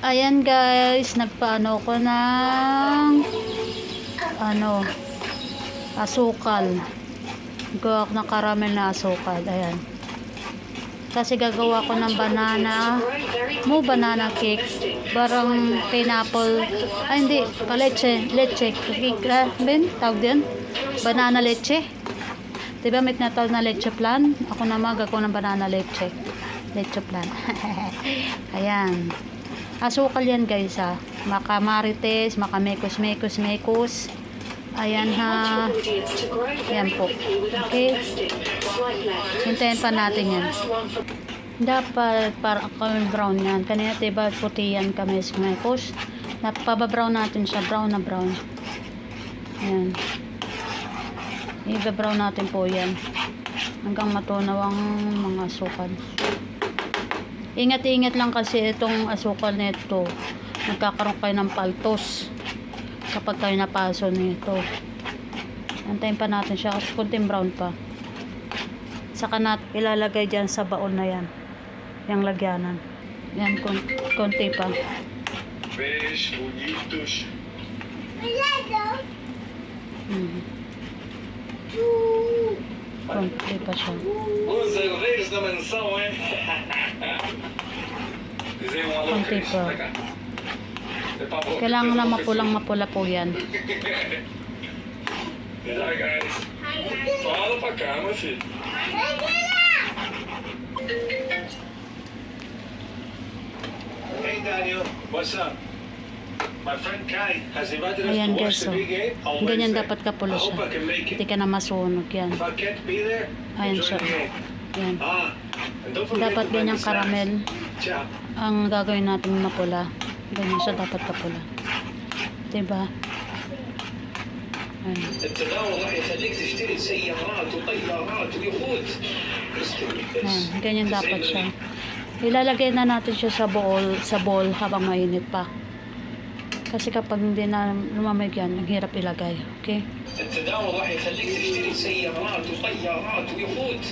Ayan guys, nagpaano ko ng asukal. Gawa ko ng caramel na asukal. Ayan. Kasi gagawa ko ng banana cake. Barang pineapple. Ay hindi, leche. Ben, tawag din. Banana leche. Diba may tinatawag na leche plan? Ako naman gagawa ng banana leche. Leche plan. Ayan. Asukal yan guys ha. Maka marites, maka mekos. Ayan ha. Ayan po. Okay. Hintayin pa natin yan. Dapat parang brown yan. Kanina diba puti yan mekos. Napababrown natin siya. Brown na brown. Ayan. I-brown natin po yan. Hanggang matunaw ang mga asukal. Ingat lang kasi itong asukal nito. Nagkakaroon kayo ng paltos kapag kayo napaso nito. Antayin pa natin siya kasi kunting brown pa. Saka natin ilalagay dyan sa baon na yan. Yung lagyanan. Yan, konti pa. Konti pa siya. Konti pa. Kailangan na mapula po yan. Hey Daniel, what's up? My friend Kai has invited us Ayan to watch guys, the big game on ganyan Wednesday. dapat kapulo I hope siya. I can make Hindi it. ka na masunog yan. If I can't be there, Ayan enjoy siya. the game. Yan. And don't forget Dapat to bring ganyang the snacks. caramel Ciao. ang gagawin natin mapula. Ganyan siya dapat kapula. Diba? Ayan. التداول راح يخليك تشتري سيارات وطيارات ويخوت. Ayan. Ganyan dapat siya. Ilalagay na natin siya sa bowl habang mainit pa. Kasi kapag hindi na lumamig yan, naghirap ilagay. Okay? التداول راح يخليك تشتري سيارات وطيارات ويخوت.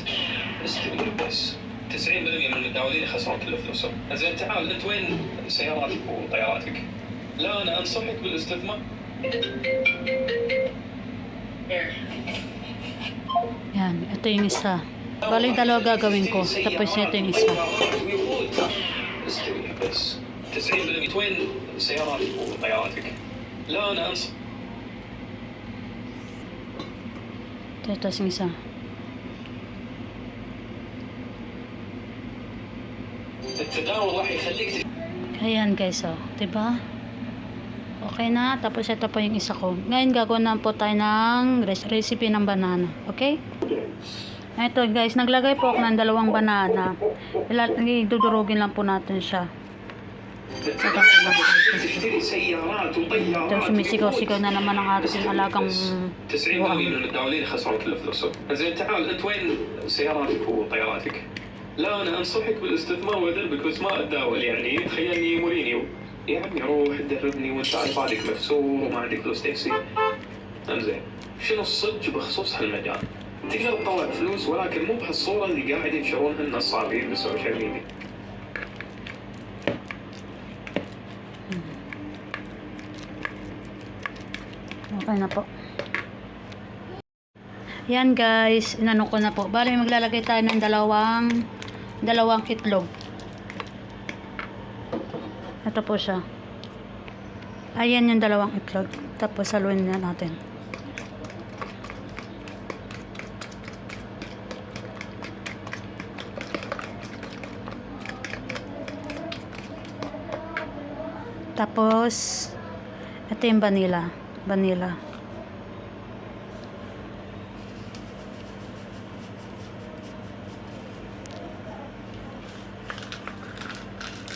استمر بس. 90% من المتداولين يخسرون كل فلوسهم. زين تعال انت وين سياراتك وطياراتك؟ لا انا انصحك بالاستثمار. Yan. Ito yung isa. Bali dalawa gagawin ko. Tapos ito yung isa. استمر بس. 90% وين سياراتك وطياراتك؟ لا انا انصح. Tapos yung isa. التداول راح يخليك Ayan guys, oh. Diba? Okay na. Tapos ito po yung isa ko. Ngayon gagawin na po tayo ng recipe ng banana. Okay? Ito guys, naglagay po ako ng 2 banana. Idudurugin lang po natin siya. تشتري سيارات وطيارات. Ito sumisigaw-sigaw na naman ang ating alagang 90% من المتداولين يخسرون كل فلوسهم. زين تعال انت وين سياراتك وطياراتك؟ لا انا انصحك بالاستثمار وادربك بس ما اتداول يعني تخيلني مورينيو. يا عمي روح دربني وانت على بالك مكسور وما عندك فلوس تاكسي. زين شنو الصدق بخصوص هالمجال؟ تقدر تطلع فلوس ولكن مو بهالصوره اللي قاعد ينشرونها النصابين بالسوشيال ميديا. Okay na po. Yan guys, inano ko na po. Bali maglalagay tayo ng dalawang itlog. Ito po siya. Ayan yung 2 itlog. Tapos haluin na natin. Tapos ito yung vanilla.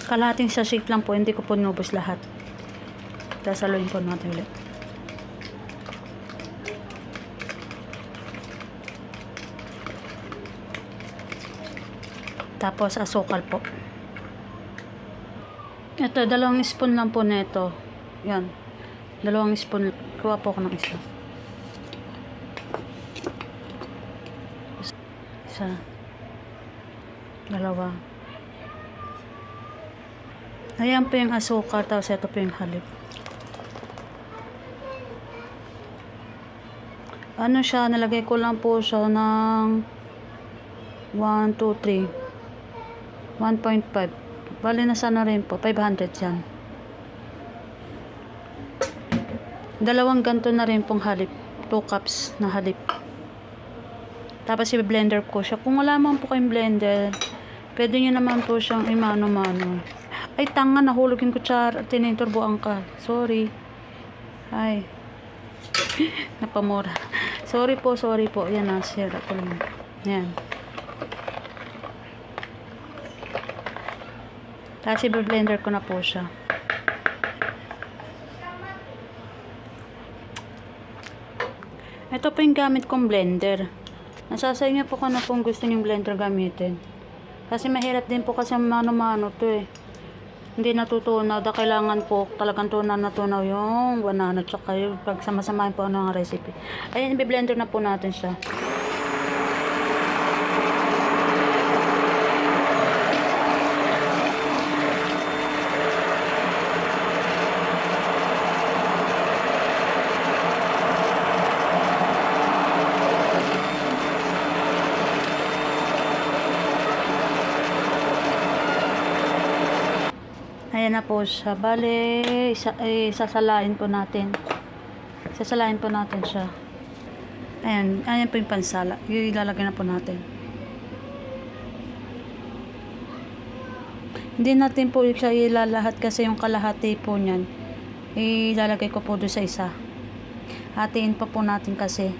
Kalahating sachet lang po, hindi ko po nubos lahat. Sasaluin po natin ulit. Tapos asukal po. Ito, 2 spoon lang po nito. Yan. 2 spoon. Kuha po ako ng isa. Isa. 2. Ayan po yung asukal, tapos ito po yung halip. Ano siya, nalagay ko lang po siya ng 1, 2, 3. 1.5. Bali na sana rin po, 500 yan. Dalawang ganto na rin pong halip. 2 cups na halip. Tapos i-blender ko siya. Kung wala man po kayong blender, pwede nyo naman po siyang imano-mano. Ay, tanga, nahulog yung kutsara. Tiniturbuan ka. Sorry. Ay. Napamura. Sorry po. Yan, nasira ko lang. Yan. Tapos i-blender ko na po siya. Ito po yung gamit kong blender. Nasasay niyo po kung ano pong gusto niyong blender gamitin. Kasi mahirap din po kasi mano-mano to eh. Hindi natutunaw. Kailangan po talagang tunaw na tunaw yung banana tsaka yung pagsama-samahin po ano ang recipe. Ayan, i-blender na po natin siya. Ayan na po siya. Bale, sasalain po natin. Sasalain po natin siya. Ayan po yung pansala. Ilalagay na po natin. Hindi natin po siya ilalahat kasi yung kalahati po niyan. Ilalagay ko po doon sa isa. Hatiin pa po natin kasi.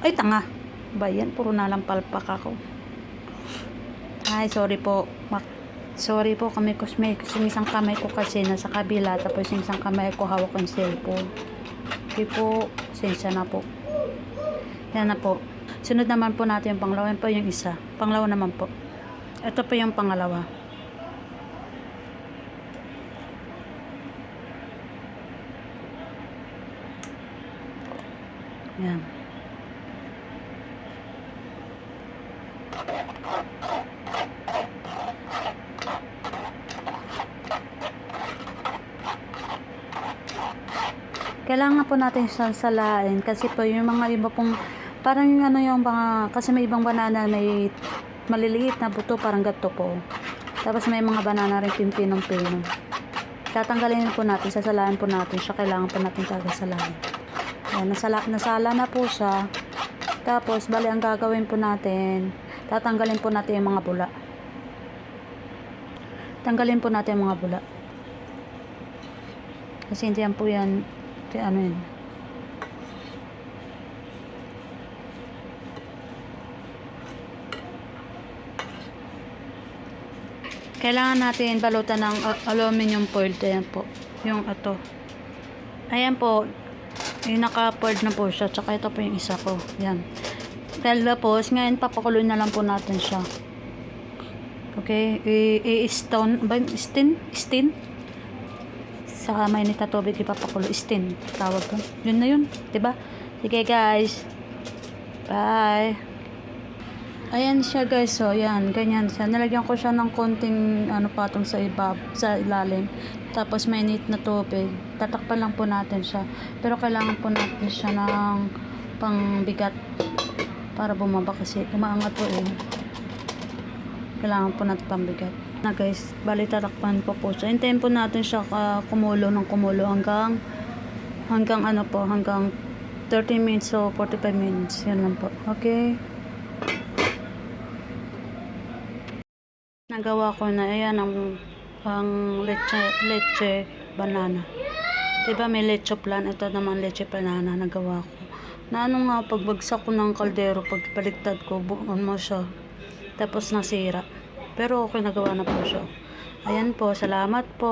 Ay, tanga. Bayan, puro na lang palpak ako. Ay, sorry po. Sorry po, kami cosmetics. Yung isang kamay ko kasi nasa kabila, tapos yung isang kamay ko hawak ng cellphone. Okay po, sensya na po. Yan na po. Sunod naman po natin yung pangalawa. Yan po yung isa. Pangalawa naman po. Ito po yung pangalawa. Yan. Kailangan po natin sasalain kasi po yung mga iba pong parang ano yung mga kasi may ibang banana may maliliit na buto parang gato po. Tapos may mga banana rin pinong-pinong. Tatanggalin po natin, sasalain po natin siya. Kailangan po natin tagasalain. Ayan, nasala na po siya. Tapos bali ang gagawin po natin, tatanggalin po natin yung mga bula. Tanggalin po natin yung mga bula. Kasi hindi yan po yan ano yun. Kailangan natin balutan ng aluminum foil. Ayan po. Yung ito. Ayan po. Yung naka-fold na po siya. Tsaka ito po yung isa ko. Ayan. Tapos, ngayon papakuloy na lang po natin siya. Okay. I-stone. Steam? Sa mainit na tubig ipapakulo. Steam. Tawag ko. Yun na yun. Diba? Sige guys. Bye. Ayan siya guys. So, yan. Ganyan siya. Nalagyan ko siya ng konting patong sa ilalim. Tapos mainit na tubig. Tatakpan lang po natin siya. Pero kailangan po natin siya ng pangbigat para bumaba kasi umaangat po eh. Kailangan po natin pambigat. Na guys, bali tatakpan po po siya. Hintayin po natin siya kumulo hanggang 30 minutes o 45 minutes. Yan lang po. Okay. Nagawa ko na. Ayan ang leche banana. Diba may leche plan? Ito naman leche banana. Nagawa ko. Na pagbagsak ko ng kaldero, pagpaligtad ko, buon mo siya. Tapos nasira. Pero okay, nagawa na po siya. Ayan po, salamat po.